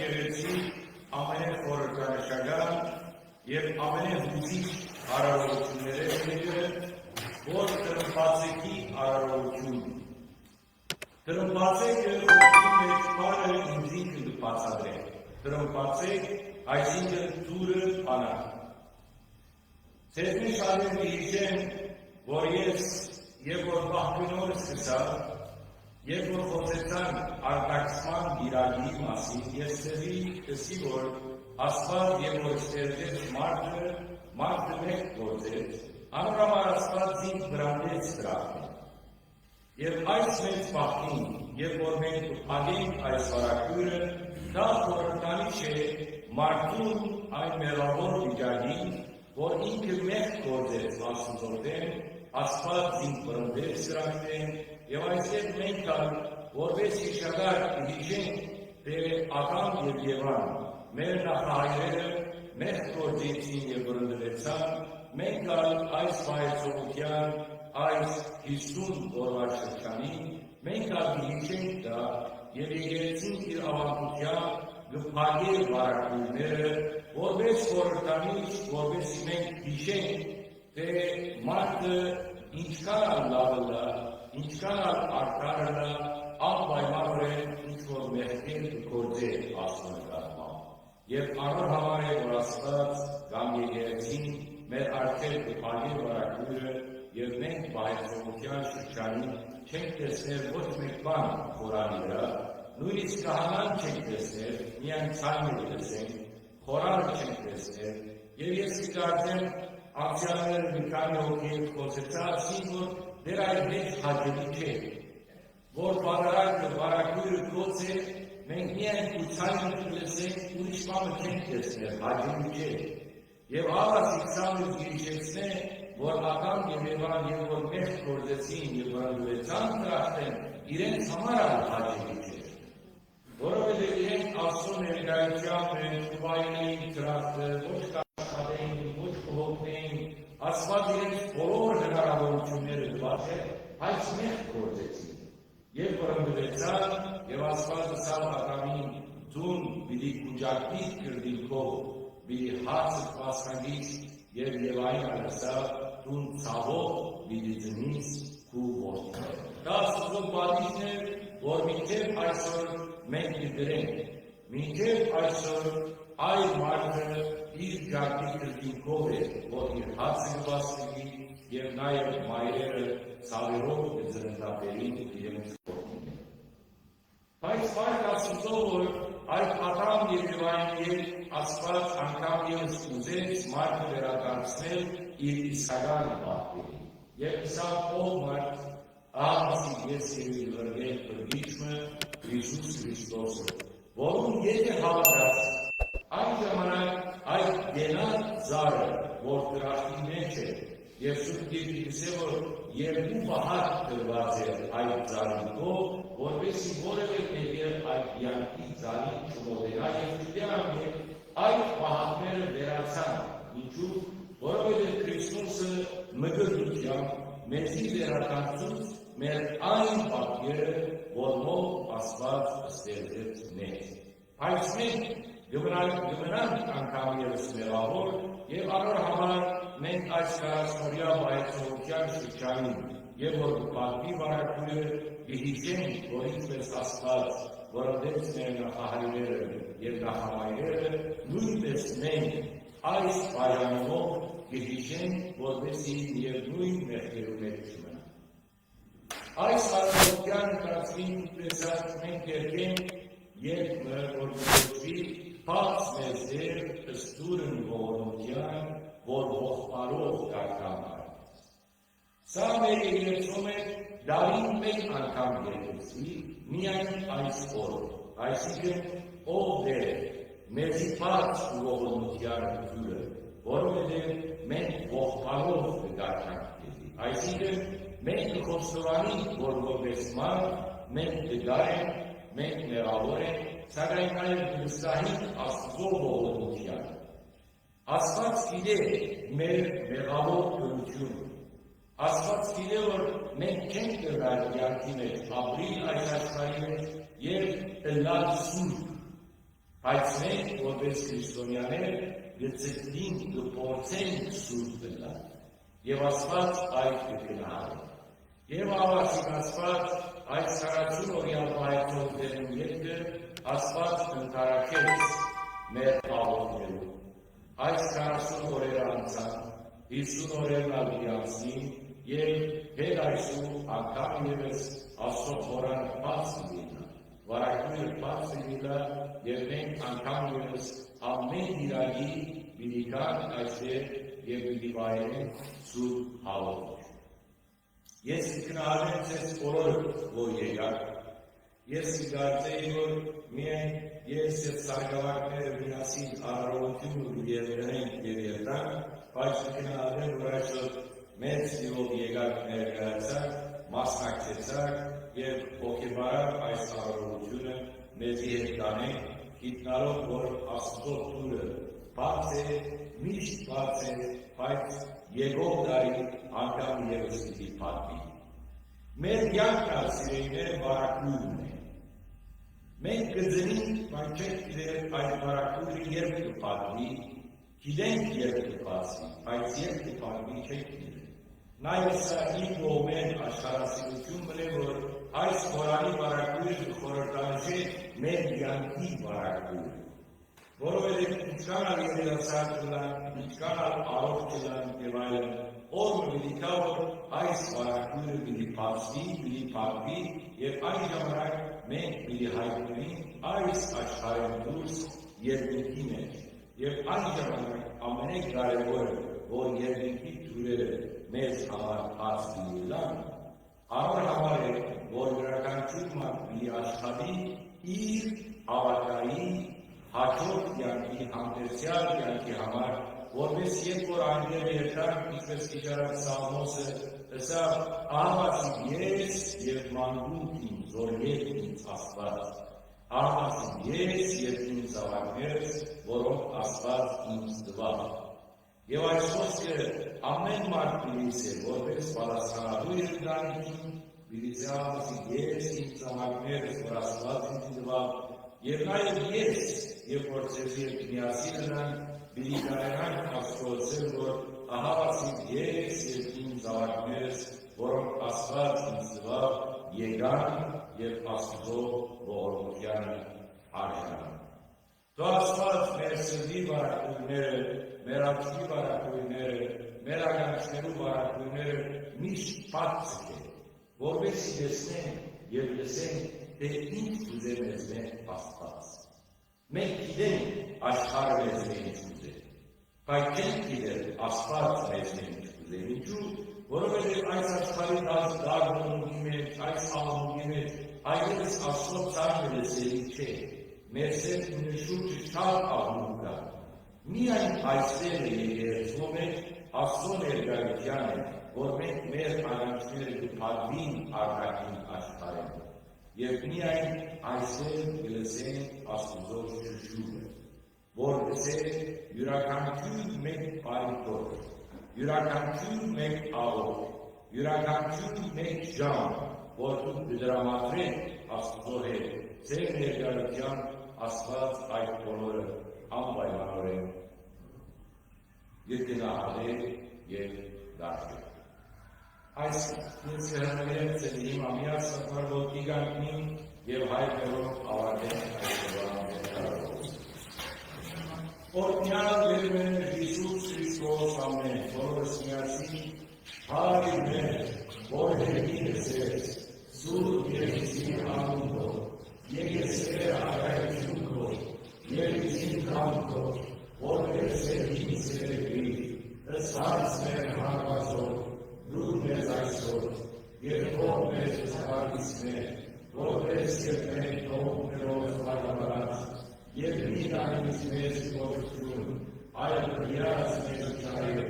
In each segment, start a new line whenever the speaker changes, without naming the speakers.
եկեղեցի ամենախորհրդանշական եւ ամենահուզիչ արարողությունները մեկը, որ տրմբացեքի արարողություն։ Տրմբացեկը ոգի մեջ բարը ինձինքը կբացադրե։ Տրմբացեք, այսինքն դուրը անակ։ Ձեզնի շարեր դիհիջեն, որ ես եւ որ բախկնորը սկսա, եւ որ խոսեցան արտաքսման իրագի մասին, ես սերի կսի, որ Աստված եւ որ ստեղծեց մարդը մեկ գործեց, անորամար Աստված ինք վրանդեց դրախտին։ Եվ այս մեծ բախին, եւ որ մենք ագենք այս վարակուրը, դա խորհրդանիշ է մարդուն այն մեղավոր վիճակին, որ ինքը մեկ գործեց Աստծոդեն, Աստված ինք վրանդեց դրախտին, եւ այսպես մենք որպես հիշադար դիժենք, թե Ադամ եւ Եվան մեր նախահայրերը մեծ գործեցին եւ վրդվեցան, մենք այս վայրցողության, այս 50 օրվա շրջանին, մենք դիժենք դա եւ եկեղեցին իր ավանդությամբ գփագե վարակույրները, որպես խորհրդանիշ, որպես մենք հիշենք, թե մարդը ինչքան լավը դա, ինչքան արդարը անպայմանորեն ինչ-որ մեղքեր գործե Աստծո նկատմամբ։ Եվ անոր համար է, որ Աստված կամ եկեղեցին մեր առջև կփակի վարակույրը եւ մենք վայրցողության շրջանին չենք տեսնել ոչ մեկ բան Խորանի վրա, նույնիսկ քահանան չենք տեսնել, միայն ցայմը տեսենք, խորանը չենք տեսնել, եւ ես կգործեմ ակցիաները մի քանի հոգի խոսեցին, որ դեր այդ մեջ հաջելի չէ, որ բարարակը վարակույրը կոց է, մենք միայն կուցայնը կլսենք, ուրիշ բանը չենք տեսնել, հաջելի չէ։ Եվ ավասի քսանը գիրիշեցնե, որ Ադամ եւ Եվան եւ որ մեծ գործեցին եւ վրդվեցան դրախտեն, իրենց համար հաջելի չէ։ Որովհետեւ իրենք Աստծո ներկայությամբ շուվային դրախտը ոչ կաշխատեին, ոչ կհոգնեին, Աստված իրենց բոլոր հնարավորությունները տված է, այս մեծ գործեցին։ Եվ վրդվեցան, եւ Աստվածը սավ Ադամին ձուն պիտի կուջակվի կրդինքով, պիտի հացը պասխանից եւ Եվային արասա տուն ցավով պիտի ձնից քու որդին։ Դա Աստծո պատիժն է, որ մինչև այսօր մենք դրենք, մինչև այսօր այլ մարդը իր գարտի կրդինքով է, որ իր հացը պասխանի եւ նաեւ մայրերը ցավերով կձրնդաբերին իրենց որդին։ Բայց վայր Աստծո, որ այդ Ադամ եւ Եվային Աստված անգամ ևս ուզեց մարդը վերադարձնել իր իսկական բախտին։ Եվ Իսակ ով մարդ, ահասի ես եւ լրգել բրգիչը Հիսուս Քրիստոսը, որում եթե հավատաց, այն ժամանակ այդ գենատ զարը, որ դրախտի մեջ է, եւ Սուրբ Գիրքը գսե, որ երկու պահակ դրված է այդ զարինքով, որպեսզի որևէ մեկը այդ յանքի զարին չմոտենա եւ չդիանա այդ պահակները վերացան, ինչու, որովհետև Քրիստոսը մգրտությամբ մեզի վերադարձուց մեր այն պատկերը, որով Աստված ստեղծեց մեզ։ Այս մենք գմնանք անգամ ևս մեղավոր եւ անոր համար մենք այս կարասնորյա վայրցողության շրջանին եւ որ պատվի վարակույրը դիհիջենք, որ ինչպես Աստված որովհետև մեր նախահայրերը եւ նախամայրերը նույնպես մենք այս պայմանով կհիշենք, որպեսզի միևնույն մեղքերու մեջ չմնանք։ Այս արարողության ընթացքին տեսած մենք երկենք երկը, որ գոչվի բաց մեզ դեր ըստուրն ողորմության, որ ողբարով դարձամարեց։ Սա մեր եկեղեցում է դարին մեկ անգամ եկեղեցի, միայն այս օրը, այսինքն ով է մեզի բաց ողորմության ըստուրը, որովհետև մենք ողբարով կդարձանք, այսինքն մենք կխոստովանենք, որ որպես մարդ մենք կդարենք, մենք մեղավոր ենք, սակայն նաև կվստահենք Աստծո ողորմության։ Աստված գիտե մեր մեղավոր կրությունը։ Աստված գիտե, որ մենք չենք կրնալ յանքի մեջ, ապրիլ այս աշխարհի մեջ եւ ըլլալ սուրբ։ Բայց մենք, որպես քրիստոնյաներ, գծեցին կփորձենք սուրբ դնել, եւ Աստված այդ կգնահատի։ Եվ ավարտին Աստված այդ 40 օրյա պայծով դերում երկը Աստված ընդառաջեց մեր աղոթներով։ Այս 40 օրերը անցան, 50 օրերն ալիանցին եւ հետ այսու անգամ ևս Աստծո խորան բաց լինա, վարակները բաց լինա եւ մենք անգամ ևս ամեն իրագի բիլիկան այսեր եւ բիլիվայեն սուրբ հալով։ Ես կնահատեմ ձեզ բոլորը, որ եկաք, ես կգործեի, որ միայն ես եւ սարգսակները միասին առողջություն եւ գնենք եւ երթանք, բայց կնահատեմ, որ այսօր մեծ սիրով եկաք ներկայացաք, մասնակցեցաք եւ հոգեբարար այս առողջությունը մեզի հետ տանենք, գիտնալով, որ Աստծո տուրը բաց է, միշտ բաց է, բայց եկող տարի անգամ ևս պիտի փակվի։ Մեր կյանքը սիրելիներ բարակույրն է։ Մենք կձնենք, բայց չենք գիտեր այդ բարակույրը երբ կփակվի, գիտենք երբ կբացվի, բայց երբ կփակվի չենք գիտեր։ Նաև սա իմ կողմեն աշխարհասիրություն մնե, որ այս խորանի բարակույրը խորհրդանշի մեր կյանքի բարակույրը։ Որովհետև ինչքան ալ երիտասարդ կլան, ինչքան ալ առողջ կլան եւ այլն, օրը պիտի որ այս բարակույրը պիտի բացվի, պիտի փակվի եւ այն ժամանակ մենք պիտի հայտնվենք այս աշխարհի դուրս երկնքի մեջ։ Եվ այն ժամանակ ամենակարևորը, որ երկնքի թուրերը մեզ համար բաց լինեն, համար է, որ յուրաքանչյուր մարդ պիտի աշխատի իր հավատային հաջորդ կյանքի հանդերձյալ կյանքի համար, որպես երբ որ այնտեղ երթանք, ինչպես կիջարած Սաղմոսը, ասա ահավասիկ ես եւ մանկուկ ինձ, որ ետ ինձ Աստված, ահավասիկ ես եւ ինձ զավակներս, որոնք Աստված ինձ տվավ։ Եվ այս խոսքը ամեն մարդ պիտի որպես պատասխանատու ընտանիքին, պիտի ահավասիկ ես ինձ զավակներս, որ Աստված ինձ տվավ, եւ նաեւ ես, երբ որ ձեզ հետ միասին նրան, պիտի կարողանանք աստվածել, որ ահավասիկ ես եւ իմ զավակներս, որոնք Աստված ինձ տվավ, եկան եւ Աստծո ողորմությանը արժանան։ Թող Աստված մեր սրտի բարակույրները, մեր աչքի բարակույրները, մեր ականջներու բարակույրները միշտ բաց ցկեն, որովհետեւ տեսնենք եւ լսենք, թե ինչ ուզե մեզ Աստված։ Մենք գիտենք աշխարհը մեզ ինչ ուզե, բայց չենք գիտեր Աստված մեզ ինչ ուզե, ինչու՞, որովհետև այս աշխարհի դարձի մեջ, այս աղմուկի մեջ, այլևս Աստծո ցանկը լսելի չէ, մեր սերտը շուրջը չար աղմուկ կա, միայն այստեղ է եկեղեցու մեջ Աստծո ներկայության է, որ մենք մեր ականջները կփակվին արտաքին աշխարհին։ Եվ միայն այսօր կլսենք Աստծո շշուռը, որ գցե յուրաքանչյուր մեկ բարիքով, յուրաքանչյուր մեկ աղոթք, յուրաքանչյուր մեկ ժամ, որ դուք կդրամատրեք Աստծո հետ, ձեր ներկայության Աստված այդ բոլորը անպայմանորեն կգնահատի եւ դարձնի։ Այս ես հրամայեմ ձեզ իմ ամիացակար ոտքի գանքին և հայտնելով ավարտենք այս բանները։ Օրհնյալ եղբայր Հիսուս Քրիստոս ամեն, որովհետև միասին Հայր մեր, որ հերին ես ես, սուրբ Երգիզի անունով, եկեցեր աղայություն քո, Երգիզին կամքով, որպես երկին սերեգրի, ըսած մեր հարվածով, դուք մեզ այսօր, և ով մեզ զավարիսներ, որպես և մենք թողներով վարավարած, և մի դանից մեզ գործություն, այլ հրյաց մեզ ճայր,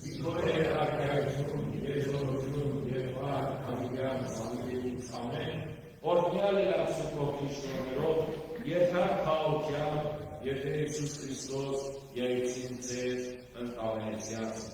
զիքորեր արկայություն, եզորություն և վար հավիգան սամիլից ամեն, օրհնյալ է Աստծո Քրիստոսներով, երթար քաոքյան, եթե Հիսուս Քրիստոս երեցին ձեզ ընտանեցյաց